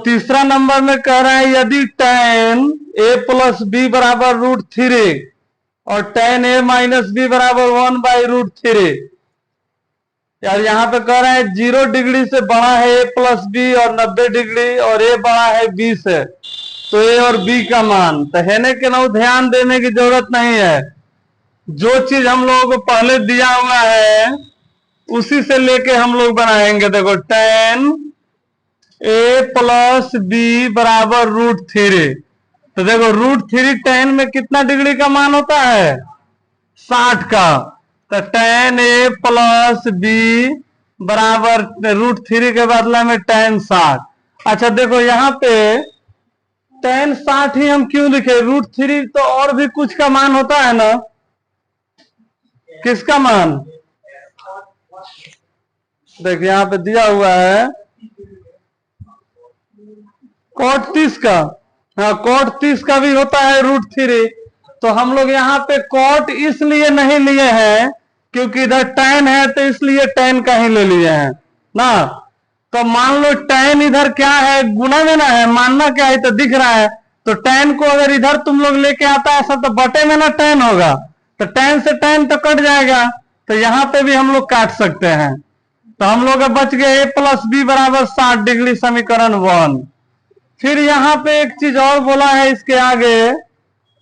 तीसरा नंबर में कह रहा है यदि tan a प्लस बी बराबर √3 और tan a माइनस बी बराबर 1/√3। यार यहाँ पे कह रहा है 0 डिग्री से बड़ा है a प्लस बी और 90 डिग्री और a बड़ा है b से, तो a और b का मान तो है के ना, ध्यान देने की जरूरत नहीं है। जो चीज हम लोगों को पहले दिया हुआ है उसी से लेके हम लोग बनाएंगे। देखो tan a प्लस बी बराबर √3, तो देखो √3 tan में कितना डिग्री का मान होता है 60 का, तो tan a प्लस बी बराबर √3 के बदले में tan 60। अच्छा देखो यहाँ पे tan 60 ही हम क्यों लिखे, √3 तो और भी कुछ का मान होता है ना, किसका मान देखिए यहाँ पे दिया हुआ है cot 30 का, हाँ cot 30 का भी होता है √3। तो हम लोग यहाँ पे cot इसलिए नहीं लिए हैं क्योंकि इधर tan है, तो इसलिए tan का ही ले लिए हैं ना। तो मान लो tan इधर क्या है, गुना में ना है, मानना क्या है तो दिख रहा है, तो tan को अगर इधर तुम लोग लेके आता है सब तो बटे में ना tan होगा, तो tan से tan तो कट जाएगा, तो यहाँ पे भी हम लोग काट सकते हैं। तो हम लोग बच गए a प्लस बी बराबर 60 डिग्री, समीकरण 1। फिर यहाँ पे एक चीज और बोला है इसके आगे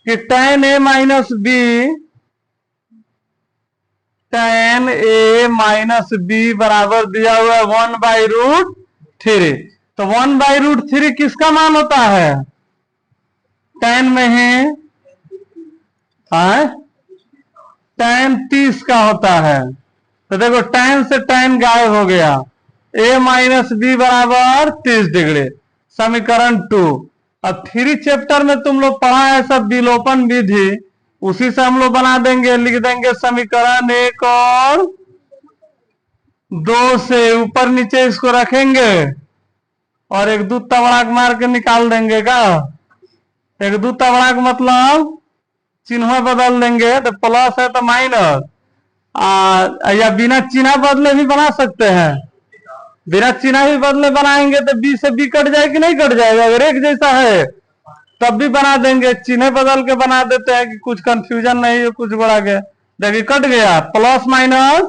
कि tan a माइनस बी बराबर दिया हुआ है 1/√3। तो 1/√3 किसका मान होता है, tan में ही tan 30 का होता है। तो देखो tan से tan गायब हो गया, a माइनस बी बराबर 30 डिग्री, समीकरण 2। अब 3 चैप्टर में तुम लोग पढ़ा है सब विलोपन विधि, उसी से हम लोग बना देंगे, लिख देंगे समीकरण 1 और 2 से ऊपर नीचे इसको रखेंगे और एक दूध तबड़ाक मार के निकाल देंगे का। एक दूध तबड़ाक मतलब चिन्ह बदल देंगे, तो प्लस है तो माइनस, या बिना चिन्ह बदले भी बना सकते हैं, बिना चिन्ह भी बदले बनाएंगे तो बी से बी कट जाए कि नहीं कट जाएगा, अगर एक जैसा है तब भी बना देंगे, चिन्ह बदल के बना देते हैं कि कुछ कंफ्यूजन नहीं है, कुछ बढ़ा के देखिए कट गया प्लस माइनस,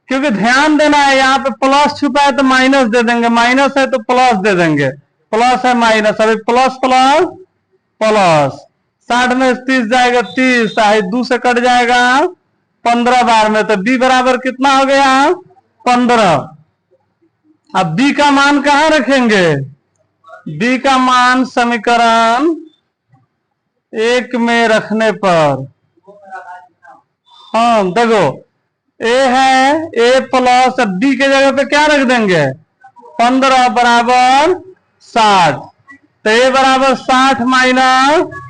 क्योंकि ध्यान देना है यहाँ पे प्लस छुपा है तो माइनस दे देंगे, माइनस है तो प्लस दे देंगे, प्लस है माइनस, अभी प्लस प्लस प्लस 60 में 30 जाएगा 30, 2 से कट जाएगा 15 बार में, तो बी बराबर कितना हो गया 15। अब बी का मान कहां रखेंगे, बी का मान समीकरण 1 में रखने पर, हाँ देखो ए है a प्लस, बी के जगह पे क्या रख देंगे 15 बराबर 60, तो a बराबर 60 माइनस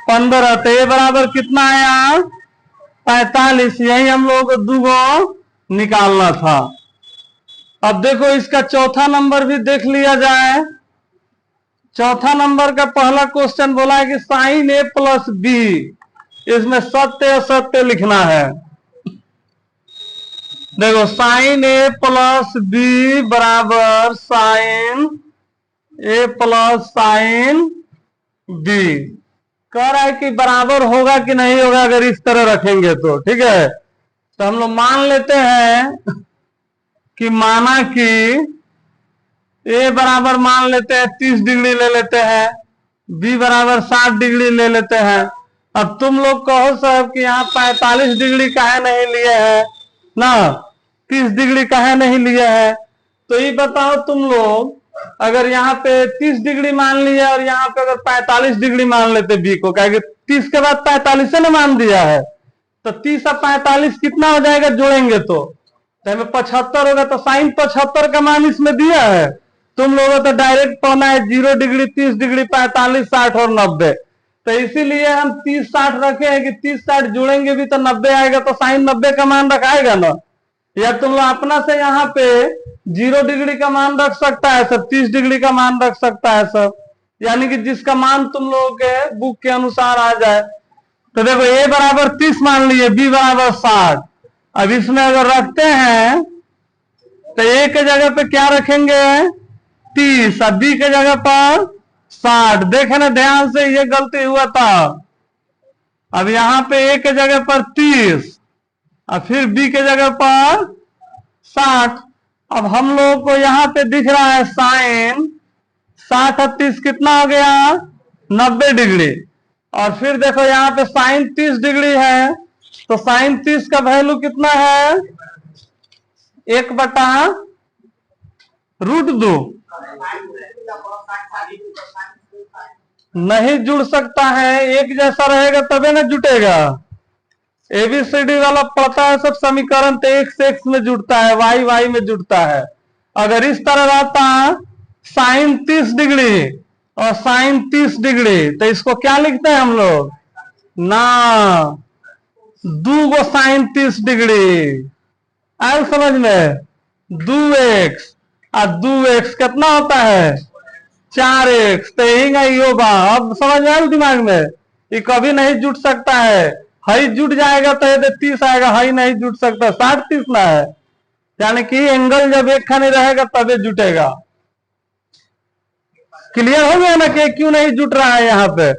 15, तो a बराबर कितना आया 45। यही हम लोग को दूगो निकालना था। अब देखो इसका चौथा नंबर भी देख लिया जाए। चौथा नंबर का पहला क्वेश्चन बोला है कि साइन a प्लस बी, इसमें सत्य असत्य लिखना है। देखो साइन a प्लस बी बराबर sine a plus sine B, कह रहा है कि बराबर होगा कि नहीं होगा अगर इस तरह रखेंगे तो, ठीक है। तो हम लोग मान लेते हैं कि माना कि a बराबर मान लेते हैं 30 डिग्री ले लेते हैं, b बराबर 60 डिग्री ले लेते हैं। अब तुम लोग कहो साहब कि यहाँ 45 डिग्री काहे नहीं लिए हैं ना, 30 डिग्री काहे नहीं लिए हैं, तो ये बताओ तुम लोग अगर यहाँ पे 30 डिग्री मान लिया और यहाँ पे अगर 45 डिग्री मान लेते b को, क्या 30 के बाद 45 ने मान दिया है, तो 30 और 45 कितना हो जाएगा जोड़ेंगे तो हमें 75 होगा, तो साइन 75 का मान इसमें दिया है। तुम लोगों तो डायरेक्ट पाना है 0 डिग्री 30 डिग्री 45 60 और 90, तो इसीलिए हम 30 60 रखे हैं कि 30 60 जोड़ेंगे भी तो 90 आएगा, तो साइन 90 का मान रखाएगा ना। या तुम लोग अपना से यहाँ पे 0 डिग्री का मान रख सकता है सब, 30 डिग्री का मान रख सकता है सब, यानी कि जिसका मान तुम लोगों के बुक के अनुसार आ जाए। तो देखो a बराबर 30 मान लिए, b बराबर 60। अब इसमें अगर रखते हैं तो a के जगह पे क्या रखेंगे 30 और बी के जगह पर 60। देखे ना ध्यान से, ये गलती हुआ था। अब यहां पे ए के जगह पर 30 और फिर बी के जगह पर 60। अब हम लोगों को यहाँ पे दिख रहा है साइन 60 और 30 कितना हो गया, 90 डिग्री। और फिर देखो यहाँ पे साइन 30 डिग्री है, तो साइन 30 का वैल्यू कितना है, 1/√2। नहीं जुड़ सकता है, एक जैसा रहेगा तबे ना जुटेगा। एबीसीडी वाला पता है सब समीकरण, तो एक्स एक्स में जुड़ता है, वाई वाई में जुड़ता है। अगर इस तरह रहता साइन 30 डिग्री और साइन 30 डिग्री, तो इसको क्या लिखते हैं हम लोग ना, 2 साइन 30 डिग्री। आए समझ में, 2x और 2x कितना होता है, 4x। तो यही होगा। अब समझ में आया दिमाग में, ये कभी नहीं जुट सकता है। हाई जुट जाएगा तो ये 30 आएगा, हाई नहीं जुट सकता, 60 30 ना है। यानी कि एंगल जब एक खानी रहेगा तबे जुटेगा। क्लियर हो गया ना कि क्यों नहीं जुट रहा है यहाँ पे,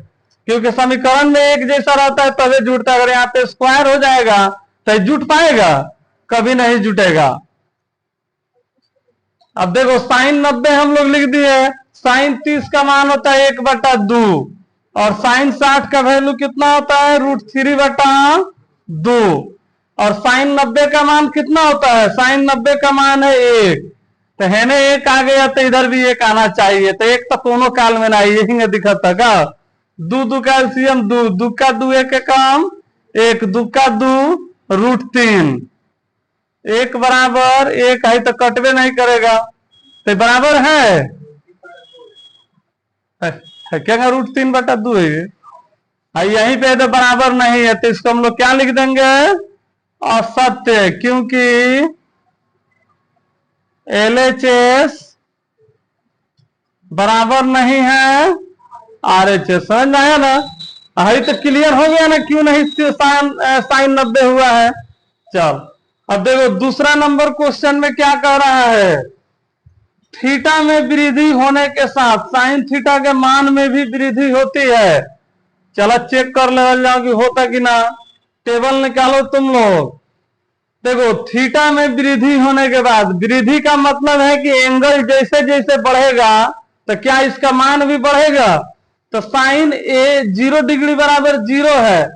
क्योंकि समीकरण में एक जैसा रहता है तबे जुटता है। अगर यहाँ पे स्क्वायर हो जाएगा तो जुट पाएगा, कभी नहीं जुटेगा। अब देखो साइन 90 हम लोग लिख दिए, साइन 30 का मान होता है 1/2 और साइन 60 का वैल्यू कितना होता है, √3/2। और साइन 90 का मान कितना होता है, साइन 90 का मान है 1। तो है ना, 1 आ गया तो इधर भी 1 आना चाहिए। तो 1 तो दोनों काल में ना, यही दिखता का 2 कैल्सियम 2, 2 का 2 1 के काम 1, 2 का 2 √3। 1 बराबर 1 है तो कटवे नहीं करेगा, तो बराबर है क्या, √3/2 है। यहीं पे तो बराबर नहीं है, तो इसको हम लोग क्या लिख देंगे, असत्य। क्योंकि LHS बराबर नहीं है RHS। समझ में आया ना, है तो क्लियर हो गया ना क्यों नहीं साइन 90 हुआ है। चल अब देखो दूसरा नंबर क्वेश्चन में क्या कह रहा है, थीटा में वृद्धि होने के साथ साइन थीटा के मान में भी वृद्धि होती है। चलो चेक कर ले जाओ कि होता कि ना, टेबल निकालो तुम लोग। देखो थीटा में वृद्धि होने के बाद, वृद्धि का मतलब है कि एंगल जैसे जैसे बढ़ेगा तो क्या इसका मान भी बढ़ेगा। तो साइन ए 0 डिग्री बराबर 0 है,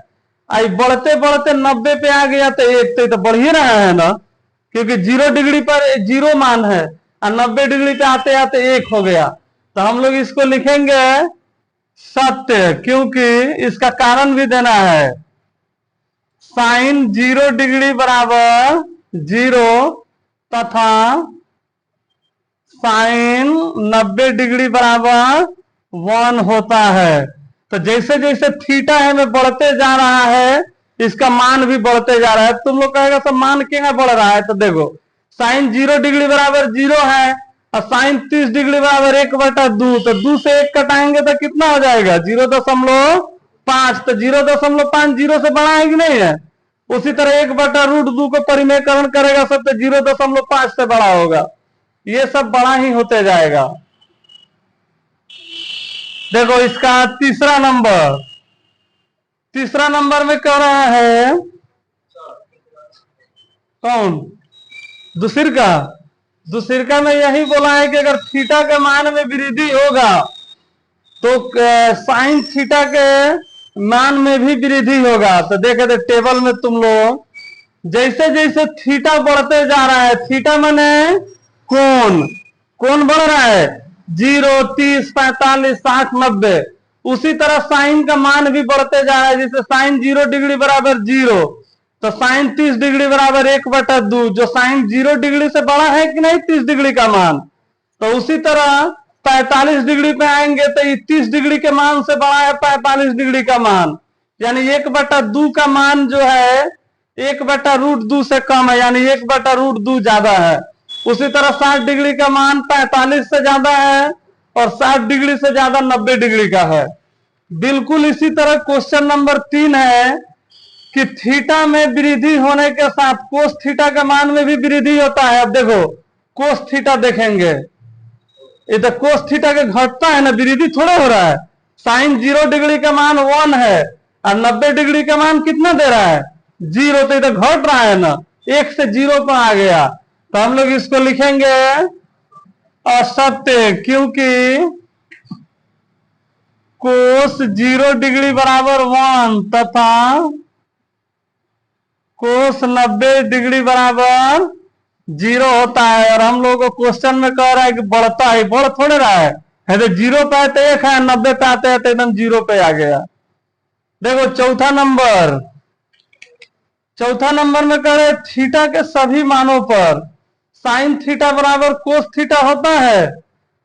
आई बढ़ते बढ़ते 90 पे आ गया तो 1, तो बढ़ ही रहा है ना, क्योंकि 0 डिग्री पर 0 मान है और 90 डिग्री पे आते आते 1 हो गया। तो हम लोग इसको लिखेंगे सत्य, क्योंकि इसका कारण भी देना है। साइन 0 डिग्री बराबर 0 तथा साइन 90 डिग्री बराबर 1 होता है। तो जैसे जैसे थीटा है में बढ़ते जा रहा है, इसका मान भी बढ़ते जा रहा है। तुम लोग कहेगा सब मान क्या बढ़ रहा है, तो देखो साइन 0 डिग्री बराबर 0 है और साइन 30 डिग्री बराबर 1/2। तो 2 से 1 कटाएंगे तो कितना हो जाएगा, 0.5। तो 0.5 0 से बड़ा है कि नहीं है। उसी तरह 1/√2 को परिमेयकरण करेगा सब तो 0.5 से बड़ा होगा। ये सब बड़ा ही होते जाएगा। देखो इसका तीसरा नंबर में कह रहा है कौन, दूसरिका में यही बोला है कि अगर थीटा के मान में वृद्धि होगा तो साइन थीटा के मान में भी वृद्धि होगा। तो देखे थे टेबल में तुम लोग, जैसे जैसे थीटा बढ़ते जा रहा है, थीटा माने कौन बढ़ रहा है, 0 30 45 60 90, उसी तरह साइन का मान भी बढ़ते जा रहा है। जैसे साइन 0 डिग्री बराबर 0, तो साइन 30 डिग्री बराबर 1/2। जो साइन 0 डिग्री से बड़ा है कि नहीं 30 डिग्री का मान, तो उसी तरह 45 डिग्री पे आएंगे तो 30 डिग्री के मान से बड़ा है 45 डिग्री का मान, यानी 1/2 का मान जो है 1/√2 से कम है, यानी 1/√2 ज्यादा है। उसी तरह 60 डिग्री का मान 45 से ज्यादा है और 60 डिग्री से ज्यादा 90 डिग्री का है। बिल्कुल इसी तरह क्वेश्चन नंबर 3 है कि थीटा में वृद्धि होने के साथ कोस थीटा के मान में भी वृद्धि होता है। अब देखो कोस थीटा देखेंगे, ये तो कोस थीटा के घटता है ना, वृद्धि थोड़ा हो रहा है। साइन 0 डिग्री का मान 1 है और 90 डिग्री का मान कितना दे रहा है 0, तो ये तो घट रहा है ना, 1 से 0 पर आ गया। तो हम लोग इसको लिखेंगे असत्य, क्योंकि कोस 0 डिग्री बराबर 1 तथा कोस 90 डिग्री बराबर 0 होता है। और हम लोग को क्वेश्चन में कह रहा है कि बढ़ता है, बढ़ थोड़े रहा है तो 0 पे आते 1 है, 90 पे आते हैं तो एकदम 0 पे आ गया। देखो चौथा नंबर में कह रहे थीटा के सभी मानों पर साइन थीटा बराबर कोस थीटा होता है।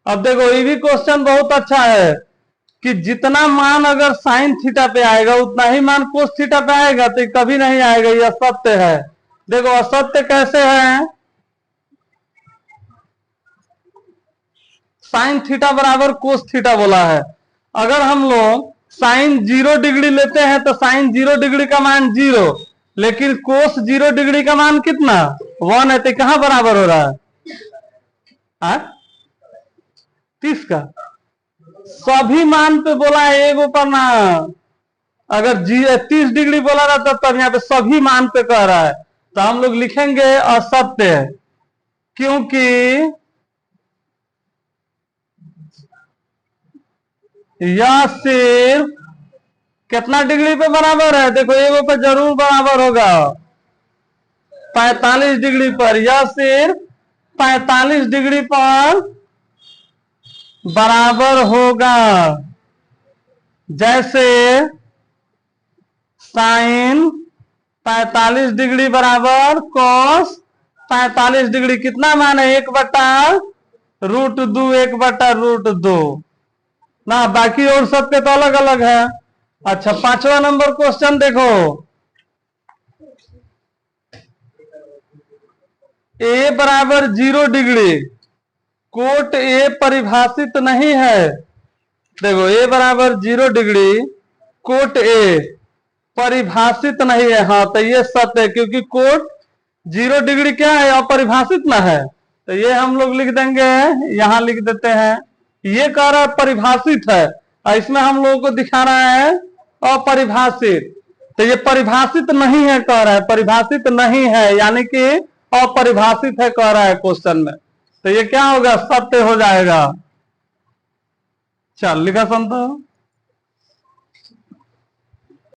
अब देखो ये भी क्वेश्चन बहुत अच्छा है कि जितना मान अगर साइन थीटा पे आएगा उतना ही मान कोस थीटा पे आएगा, तो कभी नहीं आएगा, ये असत्य है। देखो असत्य कैसे है, साइन थीटा बराबर कोस थीटा बोला है। अगर हम लोग साइन 0 डिग्री लेते हैं तो साइन 0 डिग्री का मान 0, लेकिन कोस 0 डिग्री का मान कितना 1 है, तो कहां बराबर हो रहा है 30 का। सभी मान पे बोला है, एगो पर ना। अगर 30 डिग्री बोला रहा तब यहाँ पे सभी मान पे कह रहा है, तो हम लोग लिखेंगे असत्य, क्योंकि यह सिर्फ कितना डिग्री पे बराबर है, देखो एगो पे जरूर बराबर होगा 45 डिग्री पर, यह सिर्फ 45 डिग्री पर बराबर होगा। जैसे साइन 45 डिग्री बराबर कॉस 45 डिग्री, कितना मान है 1/√2, 1/√2 ना, बाकी और सबके तो अलग अलग है। अच्छा 5वां नंबर क्वेश्चन देखो, ए बराबर 0 डिग्री, कोट ए परिभाषित नहीं है। देखो ए बराबर 0 डिग्री, कोट ए परिभाषित नहीं है। हाँ तो ये सत्य है, क्योंकि कोट 0 डिग्री क्या है, अपरिभाषित ना है, तो ये हम लोग लिख देंगे, यहां लिख देते हैं। ये कह रहा है परिभाषित है और इसमें हम लोगों को दिखा रहा है अपरिभाषित, तो ये परिभाषित नहीं है कह रहा है, परिभाषित नहीं है यानी कि अपरिभाषित है कह रहा है क्वेश्चन में, तो ये क्या होगा सत्य हो जाएगा। चल लिखा सुनता हूं।